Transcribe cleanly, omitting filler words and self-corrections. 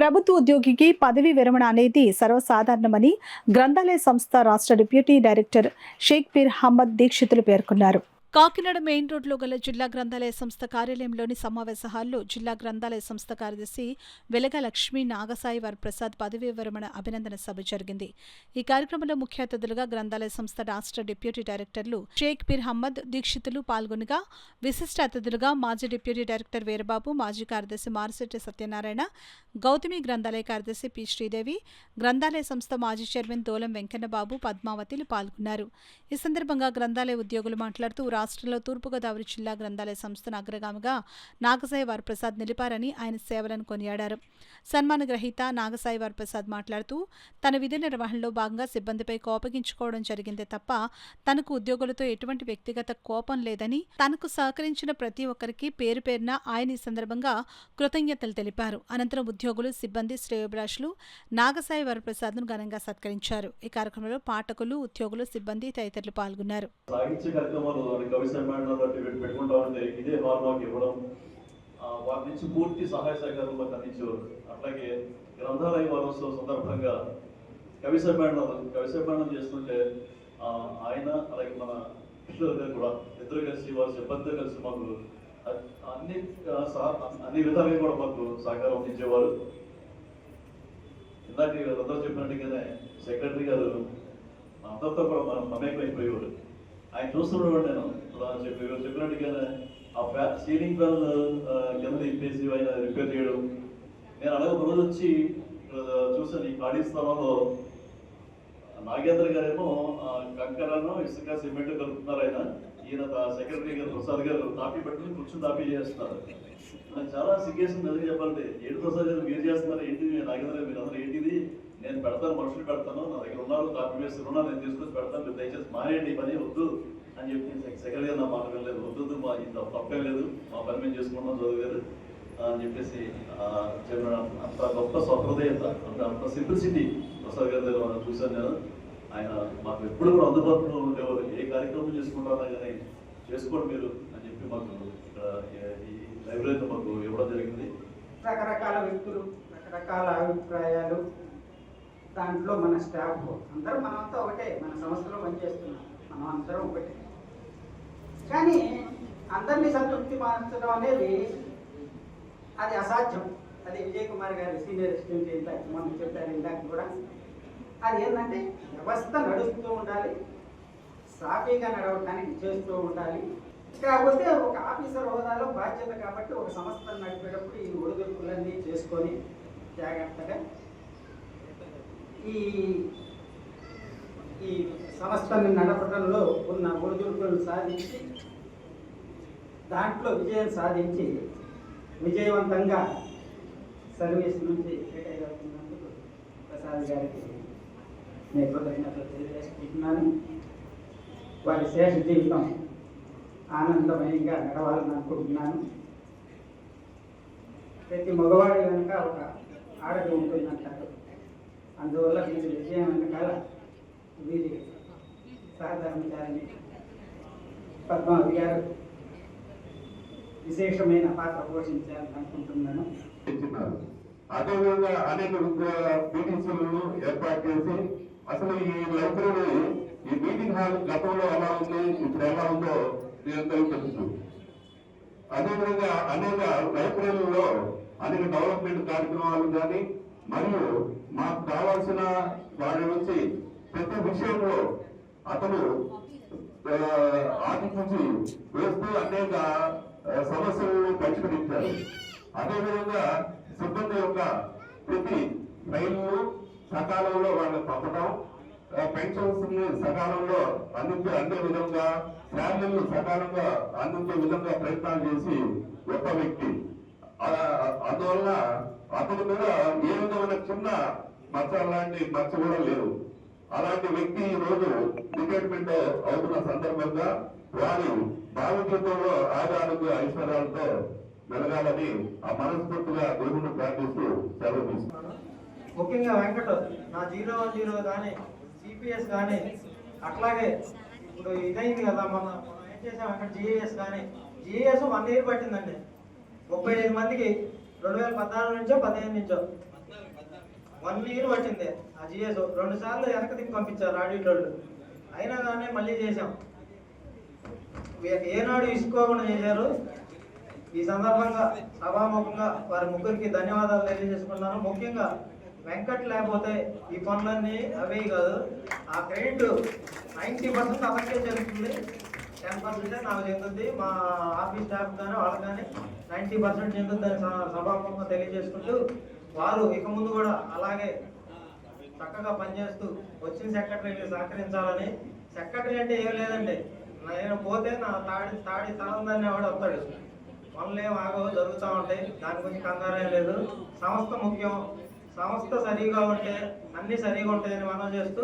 ప్రభుత్వ ఉద్యోగికి పదవీ విరమణ అనేది సర్వసాధారణమని గ్రంథాలయ సంస్థ రాష్ట్ర డిప్యూటీ డైరెక్టర్ షేక్ పీర్ అహ్మద్ దీక్షితులు పేర్కొన్నారు. కాకినాడ మెయిన్ రోడ్లో గల జిల్లా గ్రంథాలయ సంస్థ కార్యాలయంలోని సమావేశ హాల్లో జిల్లా గ్రంథాలయ సంస్థ కార్యదర్శి వెలగ లక్ష్మీ నాగసాయి వరప్రసాద్ పదవీ విరమణ అభినందన సభ జరిగింది. ఈ కార్యక్రమంలో ముఖ్య అతిథులుగా గ్రంథాలయ సంస్థ రాష్ట్ర డిప్యూటీ డైరెక్టర్లు షేక్ పీర్ అహ్మద్ దీక్షితులు పాల్గొనగా, విశిష్ట అతిథులుగా మాజీ డిప్యూటీ డైరెక్టర్ వీరబాబు, మాజీ కార్యదర్శి మారిశెట్టి సత్యనారాయణ, గౌతమి గ్రంథాలయ కార్యదర్శి పి శ్రీదేవి, గ్రంథాలయ సంస్థ మాజీ చైర్మన్ దోలం వెంకన్నబాబు, పద్మావతిలు పాల్గొన్నారు. ఈ సందర్భంగా గ్రంథాలయ ఉద్యోగులు మాట్లాడుతూ రాష్ట్రంలో తూర్పుగోదావరి జిల్లా గ్రంథాలయ సంస్థను అగ్రగామిగా నాగసాయి వరప్రసాద్ నిలిపారని ఆయన సేవలను కొనియాడారు. సన్మాన గ్రహీత నాగసాయి వరప్రసాద్ మాట్లాడుతూ తన విధి నిర్వహణలో భాగంగా సిబ్బందిపై కోపగించుకోవడం జరిగిందే తప్ప తనకు ఉద్యోగులతో ఎటువంటి వ్యక్తిగత కోపం లేదని, తనకు సహకరించిన ప్రతి ఒక్కరికి పేరు పేరున ఆయన ఈ సందర్భంగా కృతజ్ఞతలు తెలిపారు. అనంతరం ఉద్యోగులు, సిబ్బంది, శ్రేయోభిలాషులు నాగసాయి వరప్రసాద్ను ఘనంగా సత్కరించారు. ఈ కార్యక్రమంలో పాఠకులు, ఉద్యోగులు, సిబ్బంది తదితరులు పాల్గొన్నారు. కవి సమ్మేళనాలు పెట్టుకుంటా ఉంటే ఇదే హాల్ మాకు ఇవ్వడం, వారి నుంచి పూర్తి సహాయ సహకారం మాకు అందించేవారు. అట్లాగే గ్రంథాలయ వారోత్సవం సందర్భంగా కవి సమ్మేళనం చేస్తుంటే ఆయన అలాగే మన కిషోర్ గారు కూడా ఇద్దరు కలిసి వారి సిబ్బందితో కలిసి మాకు అన్ని విధాలుగా కూడా మాకు సహకారం అందించేవారు. ఇందాక అందరూ చెప్పినట్టుగానే సెక్రటరీ గారు అందరితో కూడా మనం మమేకం అయిపోయేవారు. ఆయన చూస్తున్నాడు. నేను చెప్పినట్టుగానే ఆ సీలింగ్ ఫ్యాన్ కింద ఇప్పేసి ఆయన రిపేర్ చేయడం. నేను అలాగే ఒక రోజు వచ్చి చూసాను, ఈ ఖాళీ స్థలంలో నాగేంద్ర గారేమో కంకరను, ఇసుక, సిమెంట్ కలుపుతున్నారు. ఈయన సెక్రటరీ గారు ప్రసాద్ గారు తాపీ పెట్టుకుని కూర్చుని తాపీ చేస్తున్నారు. నాకు చాలా సిగ్గేసింది నిజంగా చెప్పాలంటే. ఏంటి ప్రసాద్ గారు మీరు చేస్తున్నారు ఏంటి, నాగేంద్ర మీరు అందరూ ఏంటిది, నేను పెడతాను, మనుషులు పెడతాను, నా దగ్గర ఉన్నారు, కాపీ వేసి ఉన్నారు, నేను తీసుకొచ్చి పెడతాను, మీరు దయచేసి మానేయండి, ఈ పని వద్దు అని చెప్పి సెక్రటరీ గారు నా మాట వెళ్ళలేదు. వద్దు, మా ఇంత తప్పేం లేదు, మా పని మేము చేసుకుంటాం చదువు గారు అని చెప్పేసి చెప్పిన అంత గొప్ప స్వహృదయత, అంత సింప్లిసిటీ ప్రసాద్ గారి దగ్గర చూశాను నేను. ఆయన మాకు ఎప్పుడు కూడా అందుబాటులో ఉండేవారు. ఏ కార్యక్రమం చేసుకుంటారా కానీ చేసుకోండి మీరు అని చెప్పి మాకు ఇక్కడ ఈ లైబ్రరీలో మాకు ఇవ్వడం జరిగింది. రకరకాల వ్యక్తులు, రకరకాల అభిప్రాయాలు, దాంట్లో మన స్టాఫ్ అందరూ మనమంతా ఒకటే, మన సంస్థలో పనిచేస్తున్నాం, మనం అందరం ఒకటే. కానీ అందరినీ సంతృప్తి పరచడం అనేది అది అసాధ్యం. అది విజయ్ కుమార్ గారు సీనియర్ అసిస్టెంట్ ఇందాక మనం చెప్పారు, ఇందాక కూడా అది ఏంటంటే వ్యవస్థ నడుస్తూ ఉండాలి, సాఫీగా నడవడానికి చేస్తూ ఉండాలి. కాకపోతే ఒక ఆఫీసర్ హోదాలో బాధ్యత కాబట్టి ఒక సంస్థను నడిపేటప్పుడు ఈ ఒడిదుడుకులన్నీ చేసుకొని జాగ్రత్తగా ఈ సంస్థను నడపడంలో ఉన్న ఒడిదుడుకులను సాధించి దాంట్లో విజయం సాధించి విజయవంతంగా సర్వీస్ నుంచి రిటైర్ అవుతున్నందుకు ప్రసాద్ గారికి నేను కృతజ్ఞతలు తెలియజేసుకుంటున్నాను. వారి శేష జీవితం ఆనందమయంగా నడవాలని అనుకుంటున్నాను. ప్రతి మగవాడి వెనుక ఒక ఆడది ఉంటుందంటారు. అందువల్ల వీరి విజయం వెనకాల వీరి సహధర్మచారిని పద్మావతి గారు విశేషమైన పాత్ర పోషించాలని అనుకుంటున్నాను. అదేవిధంగా అనేక మీటింగ్స్లను ఏర్పాటు చేసి అసలు ఈ లైబ్రరీ, ఈ మీటింగ్ హాల్ గతంలో ఎలా ఉంది, ఇప్పుడు ఎలా ఉందో మీ అందరికీ తెలుసు. అదేవిధంగా అనేక లైబ్రరీలలో అనేక డెవలప్మెంట్ కార్యక్రమాలు కానీ మరియు మాకు కావాల్సిన వారి నుంచి ప్రతి విషయంలో అతను ఆలోచించి వేస్తూ అనేక సమస్యలను పరిష్కరించారు. అదేవిధంగా సిబ్బంది యొక్క ప్రతి ఫైల్ను సకాలంలో వాళ్ళకి పంపడం, పెన్షన్స్ ని సకాలంలో అందే విధంగా, శాలరీలు సకాలంగా అందించే విధంగా ప్రయత్నాలు చేసి గొప్ప వ్యక్తి. అందువల్ల అతని మీద ఏ విధమైన చిన్న మచ్చ లాంటి మచ్చ కూడా లేదు. అలాంటి వ్యక్తి ఈ రోజు రిటైర్మెంట్ అవుతున్న సందర్భంగా వారి భావితీతంలో ఆదాయాలకు ఐశ్వర్యాలతో వెలగాలని ఆ మనస్ఫూర్తిగా దేవుడిని ప్రార్థిస్తూ సెలవు తీసుకున్నాను. ముఖ్యంగా వెంకట నా 010 కానీ సిపిఎస్ కానీ అట్లాగే ఇప్పుడు ఇదైంది కదా, మనం ఏం చేసాం అక్కడ జిఏఎస్ కానీ, జిఏఎస్ 1 year పట్టిందండి. 35 మందికి 2014 నుంచో 15 నుంచో 1 year పట్టింది ఆ జిఎస్. 2 సార్లు వెనక తిప్పి పంపించారు ఆడిట్ వాళ్ళు, అయినా కానీ మళ్ళీ చేశాం. ఏనాడు ఇసుకోకుండా చేశారు. ఈ సందర్భంగా సభాముఖంగా వారి ముగ్గురికి ధన్యవాదాలు తెలియజేసుకున్నాను. ముఖ్యంగా వెంకట్ లేకపోతే ఈ పనులన్నీ అవే కాదు. ఆ క్రెడిట్ 90% అతనికే జరుగుతుంది, 10% నాకు చెందుతుంది. మా ఆఫీస్ స్టాఫ్ కానీ వాళ్ళకి కానీ 90% చెందుతుందని సభాముఖంగా తెలియజేసుకుంటూ, వారు ఇక ముందు కూడా అలాగే చక్కగా పనిచేస్తూ వచ్చిన సెక్రటరీని సహకరించాలని. సెక్రటరీ అంటే ఏం లేదండి, నేను పోతే నా తాడి తలందనే వాడు వస్తాడు. పనులేం ఆగవు, జరుగుతూ ఉంటాయి, దాని గురించి కంగారే లేదు. సంస్థ ముఖ్యం, సంస్థ సరిగా ఉంటే అన్నీ సరిగా ఉంటాయని మనం చేస్తూ